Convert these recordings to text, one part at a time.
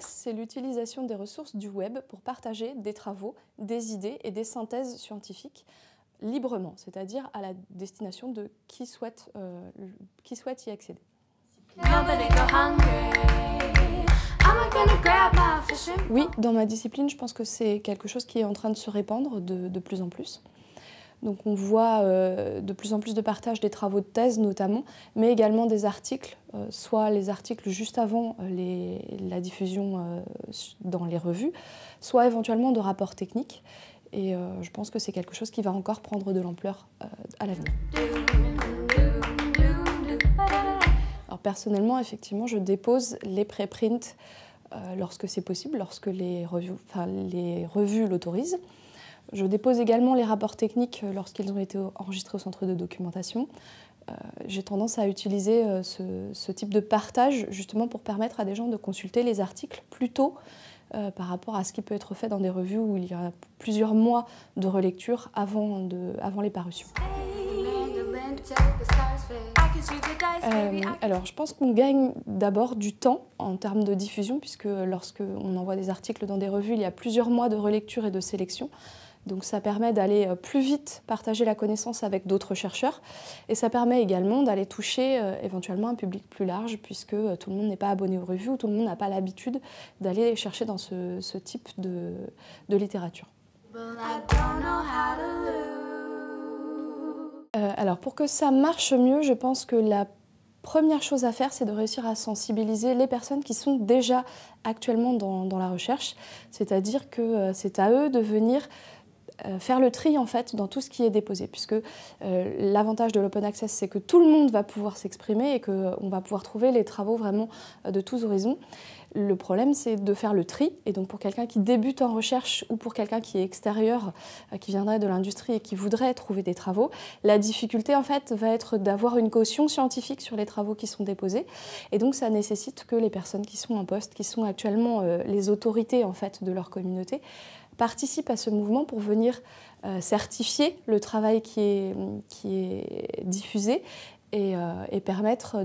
Press, c'est l'utilisation des ressources du web pour partager des travaux, des idées et des synthèses scientifiques librement, c'est-à-dire à la destination de qui souhaite y accéder. Oui, dans ma discipline, je pense que c'est quelque chose qui est en train de se répandre de plus en plus. Donc on voit de plus en plus de partage des travaux de thèse notamment, mais également des articles, soit les articles juste avant la diffusion dans les revues, soit éventuellement de rapports techniques. Et je pense que c'est quelque chose qui va encore prendre de l'ampleur à l'avenir. Alors personnellement, effectivement, je dépose les préprints lorsque c'est possible, lorsque les revues l'autorisent. Je dépose également les rapports techniques lorsqu'ils ont été enregistrés au centre de documentation. J'ai tendance à utiliser ce type de partage justement pour permettre à des gens de consulter les articles plus tôt par rapport à ce qui peut être fait dans des revues où il y a plusieurs mois de relecture avant les parutions. Alors je pense qu'on gagne d'abord du temps en termes de diffusion puisque lorsqu'on envoie des articles dans des revues, il y a plusieurs mois de relecture et de sélection. Donc ça permet d'aller plus vite partager la connaissance avec d'autres chercheurs et ça permet également d'aller toucher éventuellement un public plus large puisque tout le monde n'est pas abonné aux revues ou tout le monde n'a pas l'habitude d'aller chercher dans ce type de littérature. Alors pour que ça marche mieux, je pense que la première chose à faire, c'est de réussir à sensibiliser les personnes qui sont déjà actuellement dans la recherche, c'est-à-dire que c'est à eux de venir faire le tri en fait dans tout ce qui est déposé puisque l'avantage de l'open access c'est que tout le monde va pouvoir s'exprimer et qu'on va pouvoir trouver les travaux vraiment de tous horizons. Le problème c'est de faire le tri et donc pour quelqu'un qui débute en recherche ou pour quelqu'un qui est extérieur, qui viendrait de l'industrie et qui voudrait trouver des travaux, la difficulté en fait va être d'avoir une caution scientifique sur les travaux qui sont déposés et donc ça nécessite que les personnes qui sont en poste, qui sont actuellement les autorités en fait de leur communauté, participent à ce mouvement pour venir certifier le travail qui est diffusé et permettre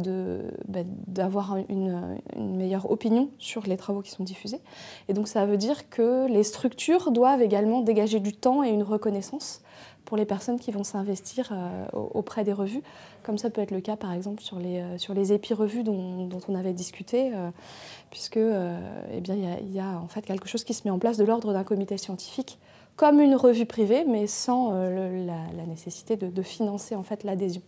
d'avoir une meilleure opinion sur les travaux qui sont diffusés. Et donc ça veut dire que les structures doivent également dégager du temps et une reconnaissance pour les personnes qui vont s'investir auprès des revues, comme ça peut être le cas par exemple sur les épi-revues dont on avait discuté, puisque eh bien, il y a en fait quelque chose qui se met en place de l'ordre d'un comité scientifique, comme une revue privée, mais sans la nécessité de financer en fait l'adhésion.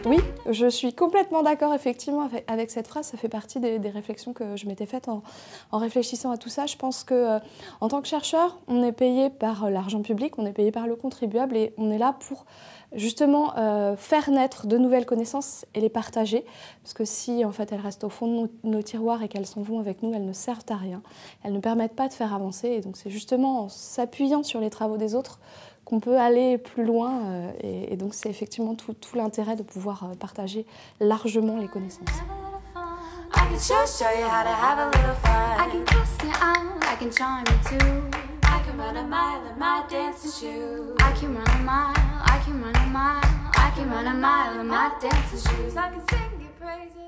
Oui, je suis complètement d'accord effectivement avec cette phrase, ça fait partie des réflexions que je m'étais faites en réfléchissant à tout ça. Je pense que en tant que chercheur, on est payé par l'argent public, on est payé par le contribuable et on est là pour justement faire naître de nouvelles connaissances et les partager. Parce que si en fait elles restent au fond de nos tiroirs et qu'elles s'en vont avec nous, elles ne servent à rien. Elles ne permettent pas de faire avancer et donc c'est justement en s'appuyant sur les travaux des autres qu'on peut aller plus loin et donc c'est effectivement tout l'intérêt de pouvoir partager largement les connaissances. I can run a mile in my dancing shoes. I can sing your praises.